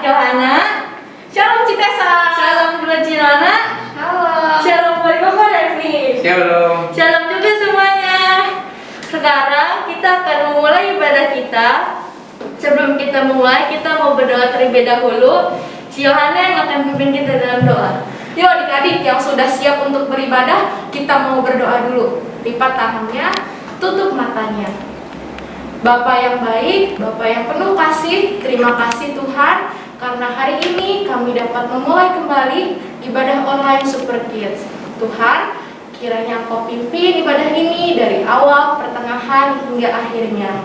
Johana. Shalom Citesa. Shalom Gula Cirona. Halo. Shalom Koko Revi. Shalom. Shalom juga semuanya. Sekarang kita akan memulai ibadah kita. Sebelum kita mulai, kita mau berdoa terlebih dahulu. Si Johana yang akan pimpin kita dalam doa. Yuk adik-adik yang sudah siap untuk beribadah, kita mau berdoa dulu. Lipat tangannya, tutup matanya. Bapa yang baik, Bapa yang penuh kasih, terima kasih Tuhan karena hari ini kami dapat memulai kembali ibadah online Super Kids. Tuhan, kiranya Engkau pimpin ibadah ini dari awal, pertengahan, hingga akhirnya.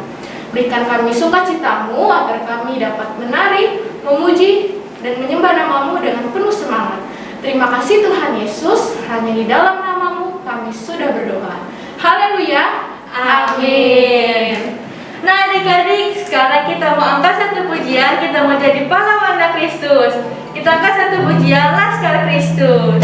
Berikan kami sukacitamu agar kami dapat menari, memuji, dan menyembah nama-Mu dengan penuh semangat. Terima kasih Tuhan Yesus, hanya di dalam nama-Mu kami sudah berdoa. Haleluya, amin. Nah adik-adik, sekarang kita mau angkat satu pujian. Kita mau jadi pahlawan Kristus. Kita angkat satu pujian Laskar Kristus.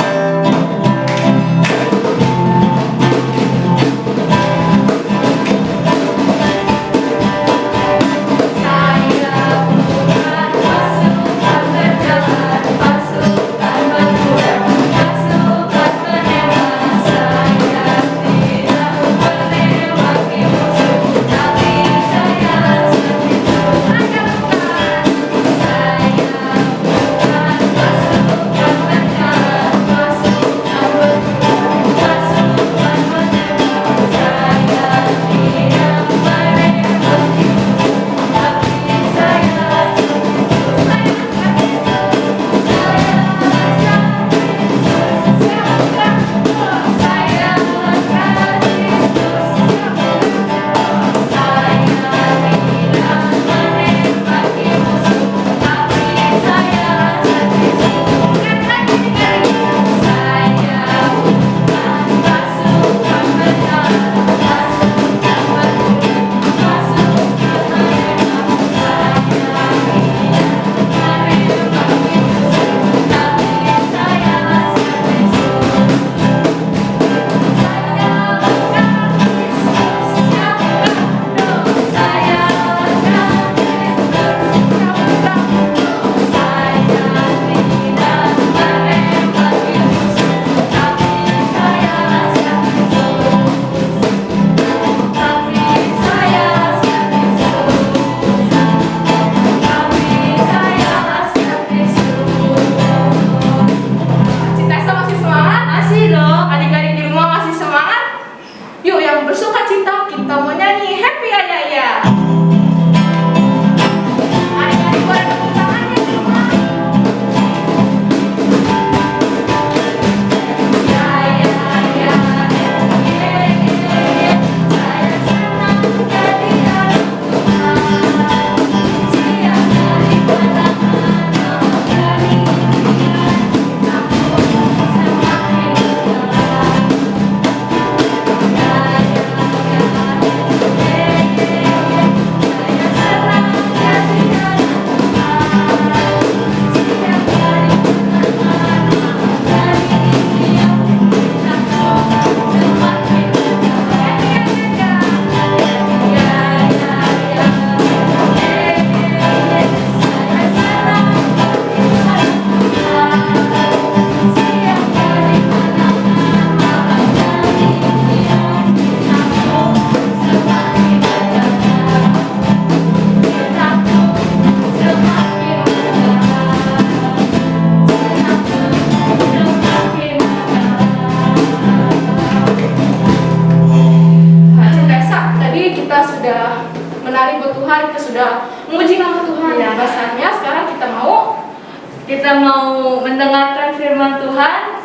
Kita mau mendengarkan firman Tuhan.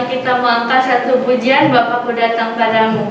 Kita mau angkat satu pujian, Bapakku datang padamu.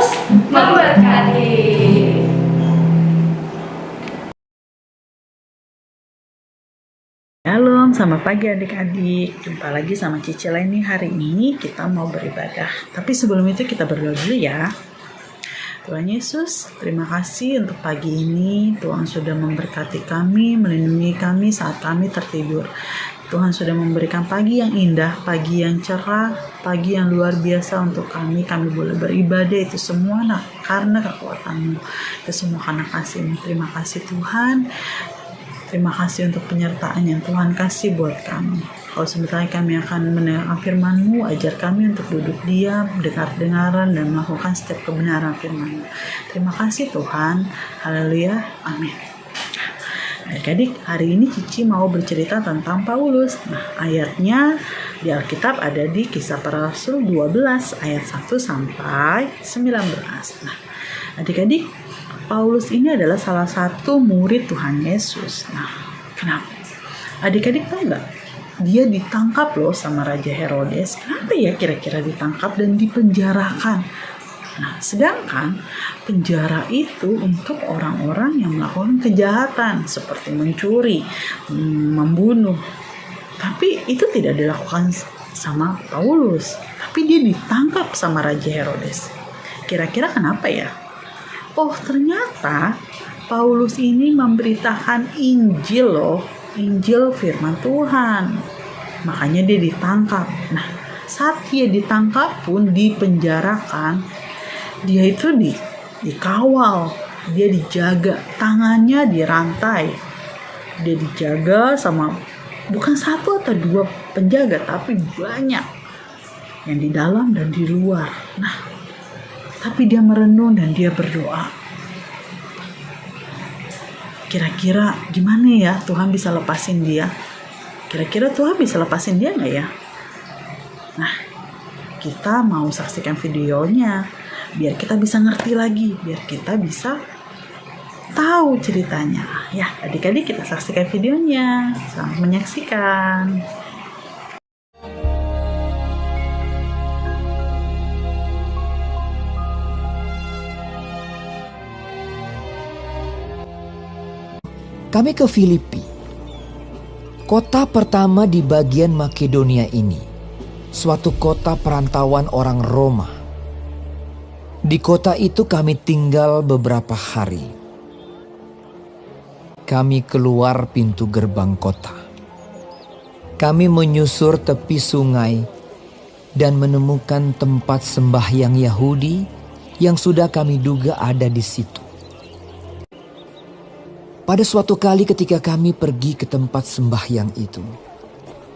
Yesus memberkati. Halo, selamat pagi adik-adik. Jumpa lagi sama Cici nih. Hari ini kita mau beribadah. Tapi sebelum itu kita berdoa dulu ya. Tuhan Yesus, terima kasih untuk pagi ini. Tuhan sudah memberkati kami, melindungi kami saat kami tertidur. Tuhan sudah memberikan pagi yang indah, pagi yang cerah, pagi yang luar biasa untuk kami. Kami boleh beribadah, itu semua karena kekuatan-Mu. Itu semua karena kasih-Mu. Terima kasih Tuhan. Terima kasih untuk penyertaan yang Tuhan kasih buat kami. Kalau sebentar kami akan mendengar firman-Mu, ajar kami untuk duduk diam, dengar-dengaran, dan melakukan setiap kebenaran firman-Mu. Terima kasih Tuhan. Haleluya. Amin. Adik-adik, hari ini Cici mau bercerita tentang Paulus. Nah, ayatnya di Alkitab ada di Kisah Para Rasul 12 ayat 1 sampai 19. Nah, adik-adik, Paulus ini adalah salah satu murid Tuhan Yesus. Nah, kenapa? Adik-adik tahu nggak? Dia ditangkap loh sama Raja Herodes. Kenapa ya kira-kira ditangkap dan dipenjarakan? Nah, sedangkan penjara itu untuk orang-orang yang melakukan kejahatan seperti mencuri, membunuh. Tapi itu tidak dilakukan sama Paulus. Tapi dia ditangkap sama Raja Herodes. Kira-kira kenapa ya? Oh, ternyata Paulus ini memberitakan Injil loh, Injil firman Tuhan. Makanya dia ditangkap. Nah, saat dia ditangkap pun dipenjarakan, dia itu dikawal, dia dijaga, tangannya dirantai. Dia dijaga sama bukan satu atau dua penjaga, tapi banyak yang di dalam dan di luar. Nah, tapi dia merenung dan dia berdoa. Kira-kira gimana ya Tuhan bisa lepasin dia? Kira-kira Tuhan bisa lepasin dia nggak ya? Nah, kita mau saksikan videonya biar kita bisa ngerti lagi, biar kita bisa tahu ceritanya. Ya, adik-adik kita saksikan videonya. Selamat menyaksikan. Kami ke Filipi, kota pertama di bagian Makedonia ini, suatu kota perantauan orang Roma. Di kota itu kami tinggal beberapa hari. Kami keluar pintu gerbang kota. Kami menyusur tepi sungai dan menemukan tempat sembahyang Yahudi yang sudah kami duga ada di situ. Pada suatu kali ketika kami pergi ke tempat sembahyang itu,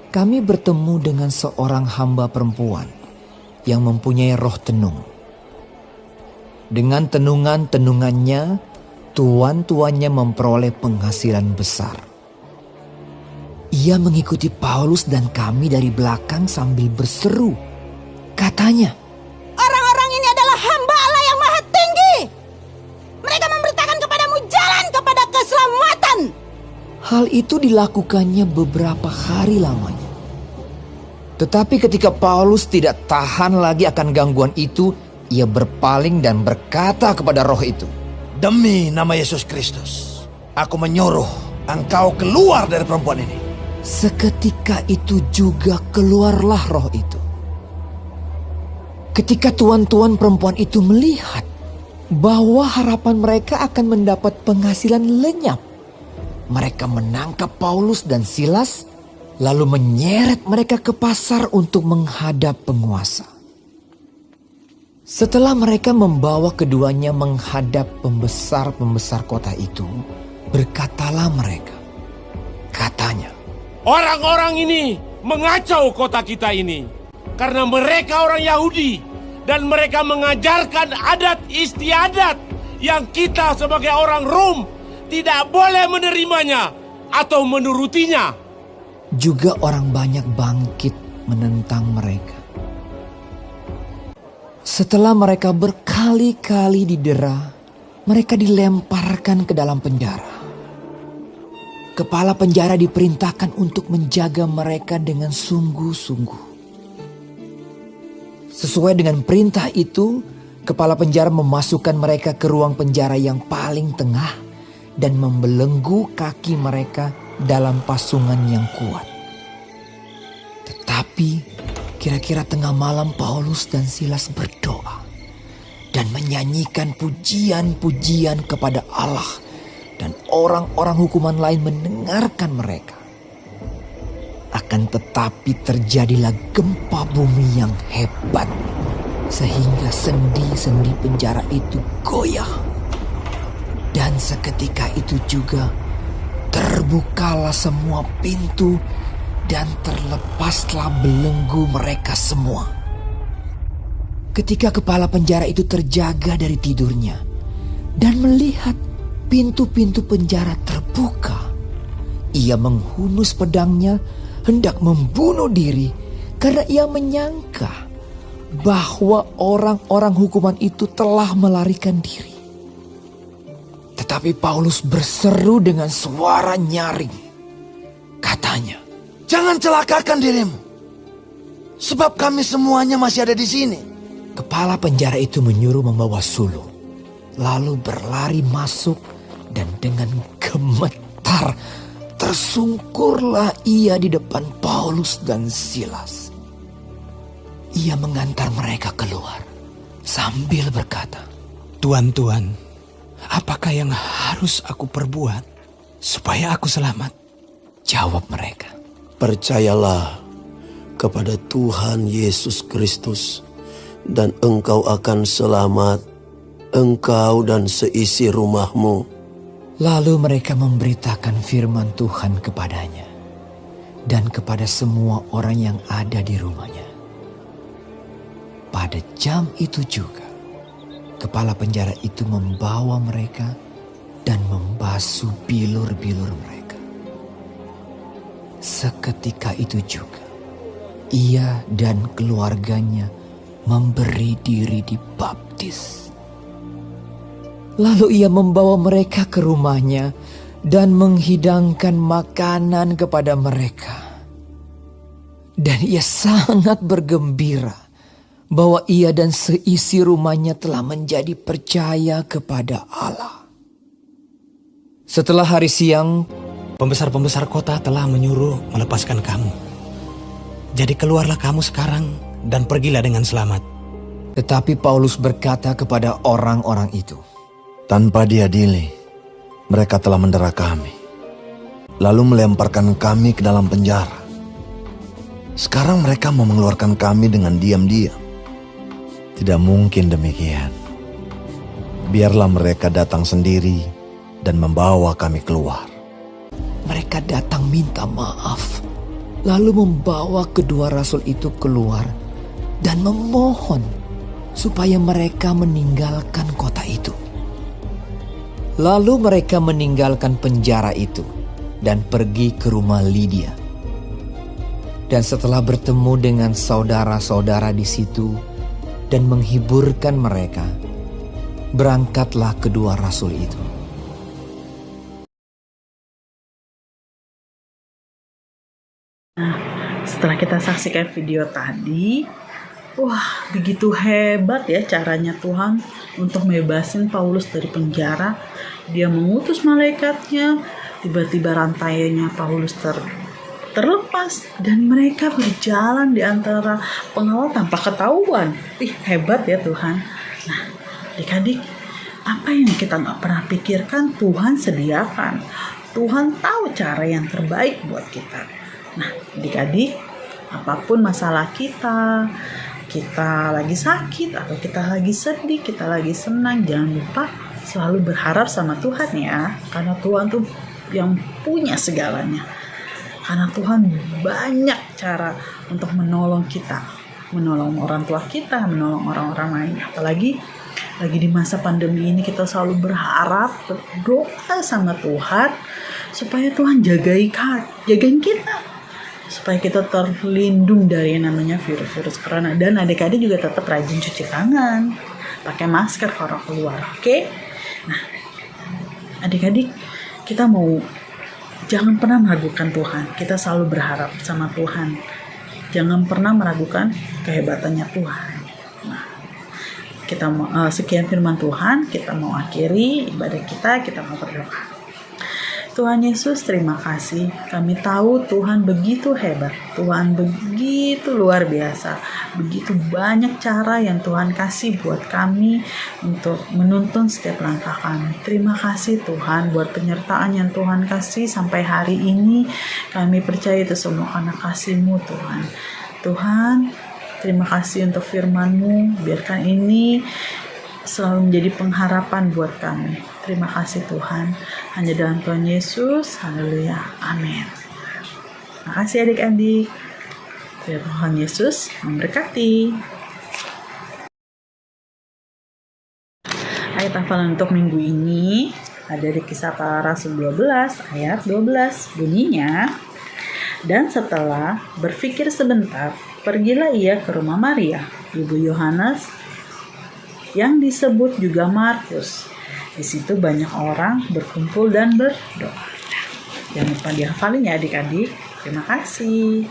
kami bertemu dengan seorang hamba perempuan yang mempunyai roh tenung. Dengan tenungan-tenungannya, tuan-tuannya memperoleh penghasilan besar. Ia mengikuti Paulus dan kami dari belakang sambil berseru. Katanya, "Orang-orang ini adalah hamba Allah yang maha tinggi. Mereka memberitakan kepadamu jalan kepada keselamatan." hal itu dilakukannya beberapa hari lamanya. Tetapi ketika Paulus tidak tahan lagi akan gangguan itu, ia berpaling dan berkata kepada roh itu, "Demi nama Yesus Kristus, aku menyuruh engkau keluar dari perempuan ini." Seketika itu juga keluarlah roh itu. Ketika tuan-tuan perempuan itu melihat bahwa harapan mereka akan mendapat penghasilan lenyap, mereka menangkap Paulus dan Silas, lalu menyeret mereka ke pasar untuk menghadap penguasa. Setelah mereka membawa keduanya menghadap pembesar-pembesar kota itu, berkatalah mereka. Katanya, "Orang-orang ini mengacau kota kita ini karena mereka orang Yahudi dan mereka mengajarkan adat istiadat yang kita sebagai orang Rom tidak boleh menerimanya atau menurutinya." Juga orang banyak bangkit menentang mereka. Setelah mereka berkali-kali didera, mereka dilemparkan ke dalam penjara. Kepala penjara diperintahkan untuk menjaga mereka dengan sungguh-sungguh. Sesuai dengan perintah itu, Kepala penjara memasukkan mereka ke ruang penjara yang paling tengah dan membelenggu kaki mereka dalam pasungan yang kuat. Tetapi kira-kira tengah malam Paulus dan Silas berdoa dan menyanyikan pujian-pujian kepada Allah, dan orang-orang hukuman lain mendengarkan mereka. Akan tetapi terjadilah gempa bumi yang hebat, sehingga sendi-sendi penjara itu goyah. Dan seketika itu juga terbukalah semua pintu dan terlepaslah belenggu mereka semua. Ketika kepala penjara itu terjaga dari tidurnya dan melihat pintu-pintu penjara terbuka, ia menghunus pedangnya hendak membunuh diri karena ia menyangka bahwa orang-orang hukuman itu telah melarikan diri. Tetapi Paulus berseru dengan suara nyaring. Katanya, Jangan celakakan dirimu, sebab kami semuanya masih ada di sini. kepala penjara itu menyuruh membawa sulung, lalu berlari masuk dan dengan gemetar tersungkurlah ia di depan Paulus dan Silas. Ia mengantar mereka keluar sambil berkata, Tuan, apakah yang harus aku perbuat supaya aku selamat? Jawab mereka, Percayalah kepada Tuhan Yesus Kristus, dan engkau akan selamat, engkau dan seisi rumahmu. Lalu mereka memberitakan firman Tuhan kepadanya dan kepada semua orang yang ada di rumahnya. Pada jam itu juga, kepala penjara itu membawa mereka dan membasuh bilur-bilur mereka. Seketika itu juga, ia dan keluarganya memberi diri dibaptis. Lalu ia membawa mereka ke rumahnya dan menghidangkan makanan kepada mereka. Dan ia sangat bergembira bahwa ia dan seisi rumahnya telah menjadi percaya kepada Allah. Setelah hari siang, Pembesar-pembesar kota telah menyuruh melepaskan kamu. Jadi keluarlah kamu sekarang dan pergilah dengan selamat. tetapi Paulus berkata kepada orang-orang itu, Tanpa diadili, mereka telah mendera kami, lalu melemparkan kami ke dalam penjara. Sekarang mereka mau mengeluarkan kami dengan diam-diam. Tidak mungkin demikian. Biarlah mereka datang sendiri dan membawa kami keluar. mereka datang minta maaf, lalu membawa kedua rasul itu keluar dan memohon supaya mereka meninggalkan kota itu. Lalu mereka meninggalkan penjara itu dan pergi ke rumah Lydia. Dan setelah bertemu dengan saudara-saudara di situ dan menghiburkan mereka, berangkatlah kedua rasul itu. Setelah kita saksikan video tadi, wah begitu hebat ya caranya Tuhan untuk mebebasin Paulus dari penjara. Dia mengutus malaikatnya, tiba-tiba rantainya Paulus terlepas dan mereka berjalan di antara pengawal tanpa ketahuan. Hebat ya Tuhan. Nah, adik-adik, apa yang kita nggak pernah pikirkan Tuhan sediakan. Tuhan tahu cara yang terbaik buat kita. Nah, adik-adik, apapun masalah kita lagi sakit atau kita lagi sedih, kita lagi senang, jangan lupa selalu berharap sama Tuhan ya. Karena Tuhan tuh yang punya segalanya. Karena Tuhan banyak cara untuk menolong kita, menolong orang tua kita, menolong orang-orang lain. Apalagi lagi di masa pandemi ini kita selalu berharap, berdoa sama Tuhan supaya Tuhan jagain kita, supaya kita terlindung dari yang namanya virus-virus corona. Dan adik-adik juga tetap rajin cuci tangan, pakai masker kalau keluar, oke? Nah, adik-adik, kita jangan pernah meragukan Tuhan. Kita selalu berharap sama Tuhan. Jangan pernah meragukan kehebatannya Tuhan. Nah, sekian firman Tuhan, kita mau akhiri ibadah kita mau berdoa. Tuhan Yesus, terima kasih. Kami tahu Tuhan begitu hebat, Tuhan begitu luar biasa, begitu banyak cara yang Tuhan kasih buat kami untuk menuntun setiap langkah kami. Terima kasih Tuhan buat penyertaan yang Tuhan kasih sampai hari ini. Kami percaya itu semua karena kasih-Mu Tuhan. Tuhan, terima kasih untuk firman-Mu. Biarkan ini selalu menjadi pengharapan buat kami. Terima kasih Tuhan. Hanya dalam Tuhan Yesus. Haleluya. Amin. Terima kasih adik-adik. Tuhan Yesus memberkati. Ayat hafalan untuk minggu ini ada di Kisah Para Rasul 12 ayat 12. Bunyinya, dan setelah berpikir sebentar, pergilah ia ke rumah Maria, ibu Yohanes, yang disebut juga Markus. Di situ banyak orang berkumpul dan berdoa. Jangan lupa dihafalin ya adik-adik. Terima kasih.